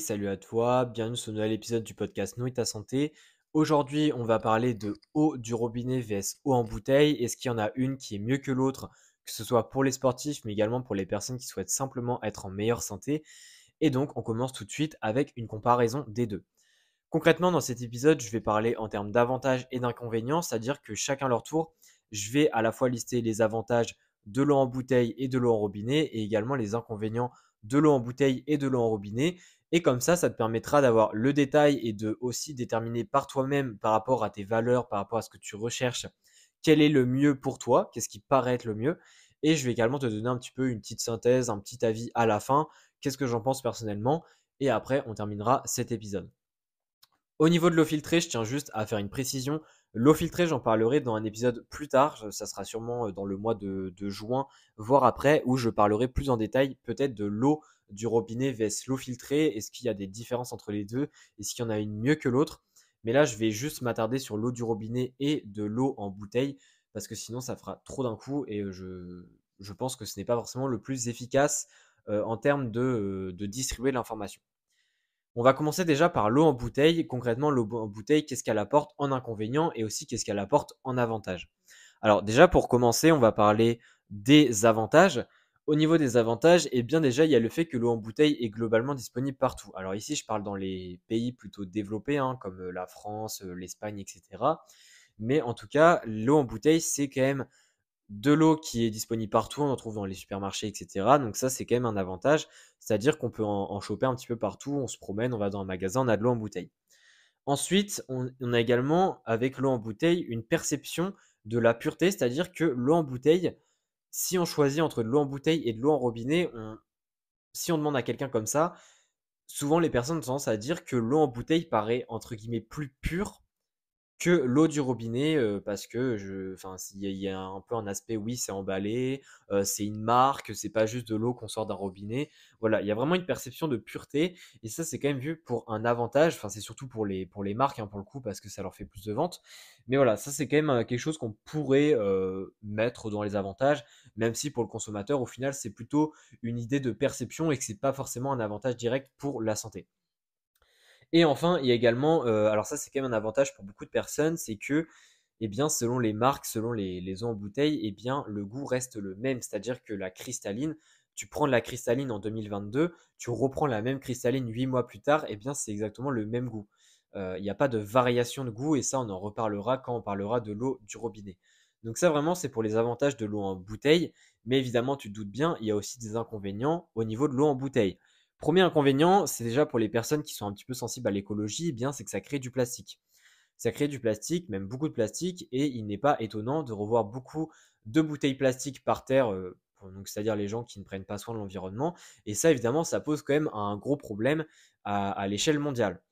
salut à toi, bienvenue sur un nouvel épisode du podcast Nourris ta santé. Aujourd'hui, on va parler de eau du robinet vs eau en bouteille. Est-ce qu'il y en a une qui est mieux que l'autre, que ce soit pour les sportifs, mais également pour les personnes qui souhaitent simplement être en meilleure santé? Et donc, on commence tout de suite avec une comparaison des deux. Concrètement, dans cet épisode, je vais parler en termes d'avantages et d'inconvénients, c'est-à-dire que chacun leur tour, je vais à la fois lister les avantages de l'eau en bouteille et de l'eau en robinet, et également les inconvénients de l'eau en bouteille et de l'eau en robinet. Et comme ça te permettra d'avoir le détail et de aussi déterminer par toi-même, par rapport à tes valeurs, par rapport à ce que tu recherches, quel est le mieux pour toi, qu'est-ce qui paraît être le mieux. Et je vais également te donner un petit peu une petite synthèse, un petit avis à la fin, qu'est-ce que j'en pense personnellement. Et après, on terminera cet épisode. Au niveau de l'eau filtrée, je tiens juste à faire une précision. L'eau filtrée, j'en parlerai dans un épisode plus tard. Ça sera sûrement dans le mois de juin, voire après, où je parlerai plus en détail peut-être de l'eau du robinet vs l'eau filtrée. Est-ce qu'il y a des différences entre les deux? Est-ce qu'il y en a une mieux que l'autre? Mais là, je vais juste m'attarder sur l'eau du robinet et de l'eau en bouteille, parce que sinon, ça fera trop d'un coup et je pense que ce n'est pas forcément le plus efficace en termes de distribuer l'information. On va commencer déjà par l'eau en bouteille. Concrètement, l'eau en bouteille, qu'est-ce qu'elle apporte en inconvénient et aussi qu'est-ce qu'elle apporte en avantage. Alors déjà, pour commencer, on va parler des avantages. Au niveau des avantages, eh bien déjà, il y a le fait que l'eau en bouteille est globalement disponible partout. Alors ici, je parle dans les pays plutôt développés, comme la France, l'Espagne, etc. Mais en tout cas, l'eau en bouteille, c'est quand même de l'eau qui est disponible partout, on en trouve dans les supermarchés, etc. Donc ça, c'est quand même un avantage. C'est-à-dire qu'on peut en choper un petit peu partout, on se promène, on va dans un magasin, on a de l'eau en bouteille. Ensuite, on a également, avec l'eau en bouteille, une perception de la pureté, c'est-à-dire que l'eau en bouteille, si on choisit entre de l'eau en bouteille et de l'eau en robinet, si on demande à quelqu'un comme ça, souvent les personnes ont tendance à dire que l'eau en bouteille paraît, entre guillemets, plus pure que l'eau du robinet, parce que il y a un peu un aspect, oui, c'est emballé, c'est une marque, c'est pas juste de l'eau qu'on sort d'un robinet. Voilà, il y a vraiment une perception de pureté et ça, c'est quand même vu pour un avantage. Enfin, c'est surtout pour les marques, pour le coup, parce que ça leur fait plus de ventes. Mais voilà, ça, c'est quand même, quelque chose qu'on pourrait, mettre dans les avantages, même si pour le consommateur, au final, c'est plutôt une idée de perception et que c'est pas forcément un avantage direct pour la santé. Et enfin, il y a également, alors ça c'est quand même un avantage pour beaucoup de personnes, c'est que, eh bien, selon les marques, selon les eaux en bouteille, eh bien, le goût reste le même. C'est-à-dire que la cristalline, tu prends de la cristalline en 2022, tu reprends la même cristalline 8 mois plus tard, eh bien, c'est exactement le même goût. Il n'y a pas de variation de goût et ça, on en reparlera quand on parlera de l'eau du robinet. Donc ça, vraiment, c'est pour les avantages de l'eau en bouteille. Mais évidemment, tu te doutes bien, il y a aussi des inconvénients au niveau de l'eau en bouteille. Premier inconvénient, c'est déjà pour les personnes qui sont un petit peu sensibles à l'écologie, eh bien, c'est que ça crée du plastique. Ça crée du plastique, même beaucoup de plastique, et il n'est pas étonnant de revoir beaucoup de bouteilles plastiques par terre, donc c'est-à-dire les gens qui ne prennent pas soin de l'environnement. Et ça, évidemment, ça pose quand même un gros problème à l'échelle mondiale.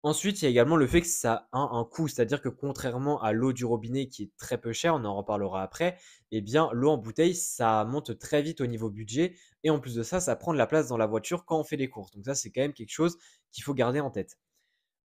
Ensuite, il y a également le fait que ça a un coût, c'est-à-dire que contrairement à l'eau du robinet qui est très peu chère, on en reparlera après, eh bien l'eau en bouteille, ça monte très vite au niveau budget et en plus de ça, ça prend de la place dans la voiture quand on fait des courses. Donc ça, c'est quand même quelque chose qu'il faut garder en tête.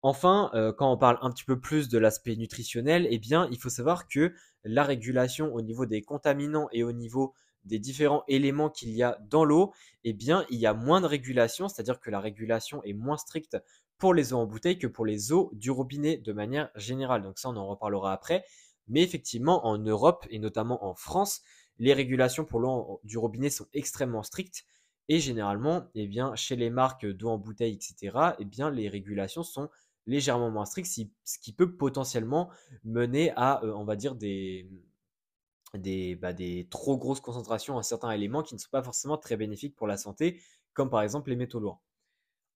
Enfin, quand on parle un petit peu plus de l'aspect nutritionnel, eh bien, il faut savoir que la régulation au niveau des contaminants et au niveau des différents éléments qu'il y a dans l'eau, eh bien, il y a moins de régulation, c'est-à-dire que la régulation est moins stricte pour les eaux en bouteille que pour les eaux du robinet de manière générale. Donc ça, on en reparlera après. Mais effectivement, en Europe et notamment en France, les régulations pour l'eau du robinet sont extrêmement strictes. Et généralement, eh bien, chez les marques d'eau en bouteille, etc., eh bien, les régulations sont légèrement moins strict, ce qui peut potentiellement mener à, on va dire, des trop grosses concentrations à certains éléments qui ne sont pas forcément très bénéfiques pour la santé, comme par exemple les métaux lourds.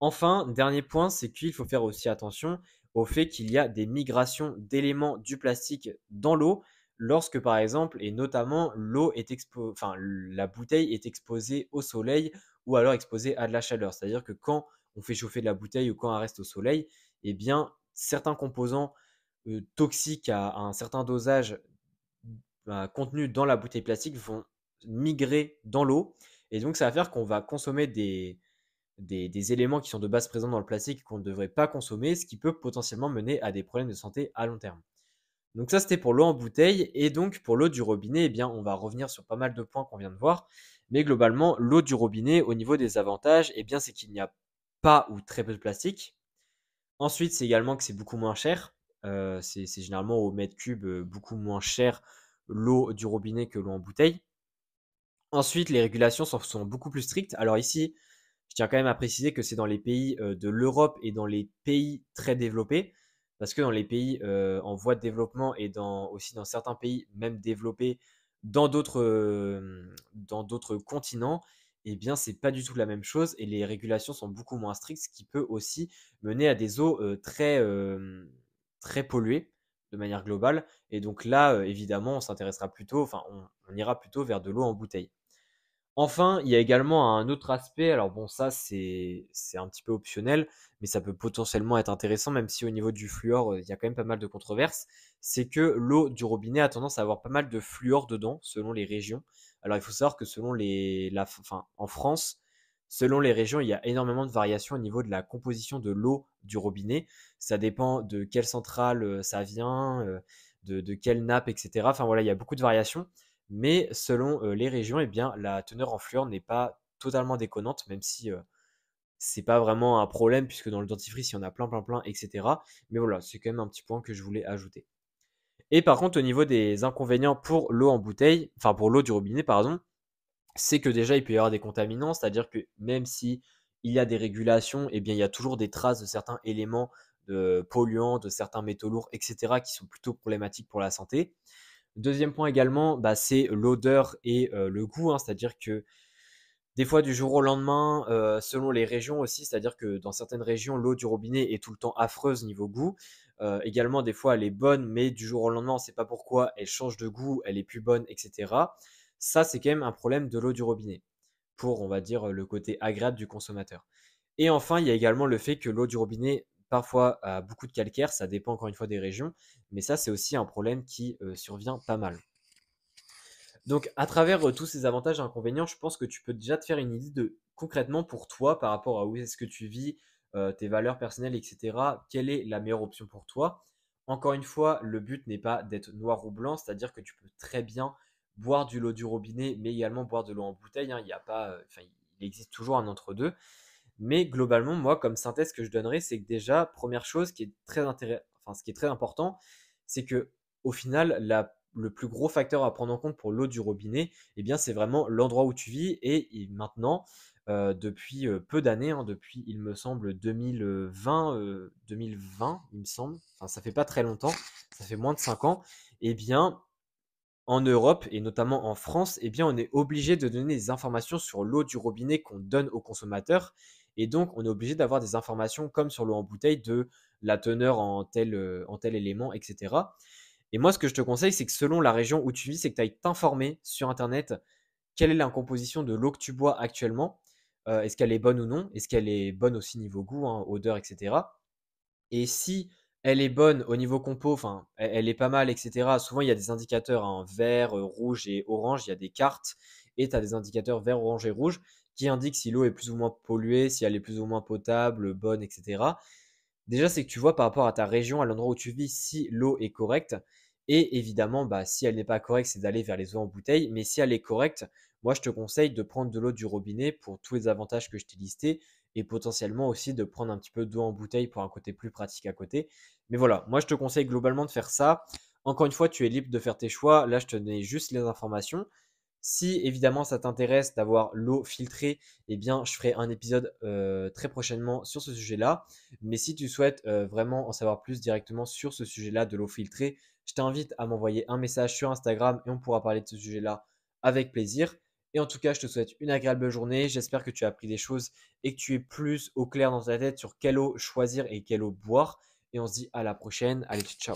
Enfin, dernier point, c'est qu'il faut faire aussi attention au fait qu'il y a des migrations d'éléments du plastique dans l'eau lorsque, par exemple, et notamment, la bouteille est exposée au soleil ou alors exposée à de la chaleur. C'est-à-dire que quand on fait chauffer de la bouteille ou quand elle reste au soleil, eh bien, certains composants toxiques à un certain dosage contenus dans la bouteille plastique vont migrer dans l'eau. Et donc, ça va faire qu'on va consommer des éléments qui sont de base présents dans le plastique qu'on ne devrait pas consommer, ce qui peut potentiellement mener à des problèmes de santé à long terme. Donc ça, c'était pour l'eau en bouteille. Et donc, pour l'eau du robinet, eh bien, on va revenir sur pas mal de points qu'on vient de voir. Mais globalement, l'eau du robinet, au niveau des avantages, eh bien, c'est qu'il n'y a pas ou très peu de plastique. Ensuite, c'est également que c'est beaucoup moins cher. C'est généralement au mètre cube beaucoup moins cher l'eau du robinet que l'eau en bouteille. Ensuite, les régulations sont beaucoup plus strictes. Alors ici, je tiens quand même à préciser que c'est dans les pays de l'Europe et dans les pays très développés. Parce que dans les pays en voie de développement et aussi dans certains pays même développés dans d'autres continents, eh bien, c'est pas du tout la même chose et les régulations sont beaucoup moins strictes, ce qui peut aussi mener à des eaux très polluées de manière globale. Et donc là, évidemment, on s'intéressera plutôt, enfin, on ira plutôt vers de l'eau en bouteille. Enfin, il y a également un autre aspect, alors bon ça c'est un petit peu optionnel, mais ça peut potentiellement être intéressant même si au niveau du fluor, il y a quand même pas mal de controverses. C'est que l'eau du robinet a tendance à avoir pas mal de fluor dedans, selon les régions. Alors il faut savoir que selon enfin en France, selon les régions, il y a énormément de variations au niveau de la composition de l'eau du robinet. Ça dépend de quelle centrale, ça vient, de quelle nappe et cetera. Enfin voilà, il y a beaucoup de variations. Mais selon les régions, eh bien, la teneur en fluor n'est pas totalement déconnante, même si c'est pas vraiment un problème, puisque dans le dentifrice, il y en a plein, plein, plein, etc. Mais voilà, c'est quand même un petit point que je voulais ajouter. Et par contre, au niveau des inconvénients pour l'eau en bouteille, enfin pour l'eau du robinet, pardon, c'est que déjà, il peut y avoir des contaminants, c'est-à-dire que même si il y a des régulations, eh bien, il y a toujours des traces de certains éléments de polluants, de certains métaux lourds, etc., qui sont plutôt problématiques pour la santé. Deuxième point également, bah, c'est l'odeur et le goût, hein, c'est-à-dire que des fois du jour au lendemain, selon les régions aussi, c'est-à-dire que dans certaines régions, l'eau du robinet est tout le temps affreuse niveau goût. Également, des fois, elle est bonne, mais du jour au lendemain, on ne sait pas pourquoi, elle change de goût, elle est plus bonne, etc. Ça, c'est quand même un problème de l'eau du robinet, pour, on va dire, le côté agréable du consommateur. Et enfin, il y a également le fait que l'eau du robinet, parfois, a beaucoup de calcaire, ça dépend encore une fois des régions, mais ça, c'est aussi un problème qui survient pas mal. Donc, à travers tous ces avantages et inconvénients, je pense que tu peux déjà te faire une idée de concrètement pour toi, par rapport à où est-ce que tu vis, tes valeurs personnelles, etc., quelle est la meilleure option pour toi. Encore une fois, le but n'est pas d'être noir ou blanc, c'est-à-dire que tu peux très bien boire de l'eau du robinet, mais également boire de l'eau en bouteille, hein. Il y a pas, enfin, il existe toujours un entre-deux. Mais globalement, moi, comme synthèse que je donnerais, c'est que déjà, première chose qui est enfin, ce qui est très important, c'est que au final, le plus gros facteur à prendre en compte pour l'eau du robinet, eh bien, c'est vraiment l'endroit où tu vis. Maintenant, depuis peu d'années, hein, depuis, il me semble, 2020, il me semble, enfin, ça fait pas très longtemps, ça fait moins de 5 ans, eh bien, en Europe et notamment en France, eh bien, on est obligé de donner des informations sur l'eau du robinet qu'on donne aux consommateurs. Et donc, on est obligé d'avoir des informations comme sur l'eau en bouteille de la teneur en tel élément, etc. Et moi, ce que je te conseille, c'est que selon la région où tu vis, c'est que tu ailles t'informer sur Internet quelle est la composition de l'eau que tu bois actuellement. Est-ce qu'elle est bonne ou non? Est-ce qu'elle est bonne aussi niveau goût, hein, odeur, etc. Et si elle est bonne au niveau compo, enfin, elle est pas mal, etc. Souvent, il y a des indicateurs, hein, vert, rouge et orange. Il y a des cartes et tu as des indicateurs vert, orange et rouge qui indiquent si l'eau est plus ou moins polluée, si elle est plus ou moins potable, bonne, etc. Déjà, c'est que tu vois par rapport à ta région, à l'endroit où tu vis, si l'eau est correcte. Et évidemment, bah, si elle n'est pas correcte, c'est d'aller vers les eaux en bouteille. Mais si elle est correcte, moi, je te conseille de prendre de l'eau du robinet pour tous les avantages que je t'ai listés et potentiellement aussi de prendre un petit peu d'eau en bouteille pour un côté plus pratique à côté. Mais voilà, moi, je te conseille globalement de faire ça. Encore une fois, tu es libre de faire tes choix. Là, je te donnais juste les informations. Si évidemment ça t'intéresse d'avoir l'eau filtrée, eh bien je ferai un épisode très prochainement sur ce sujet-là. Mais si tu souhaites vraiment en savoir plus directement sur ce sujet-là de l'eau filtrée, je t'invite à m'envoyer un message sur Instagram et on pourra parler de ce sujet-là avec plaisir. Et en tout cas, je te souhaite une agréable journée. J'espère que tu as appris des choses et que tu es plus au clair dans ta tête sur quelle eau choisir et quelle eau boire. Et on se dit à la prochaine. Allez, ciao.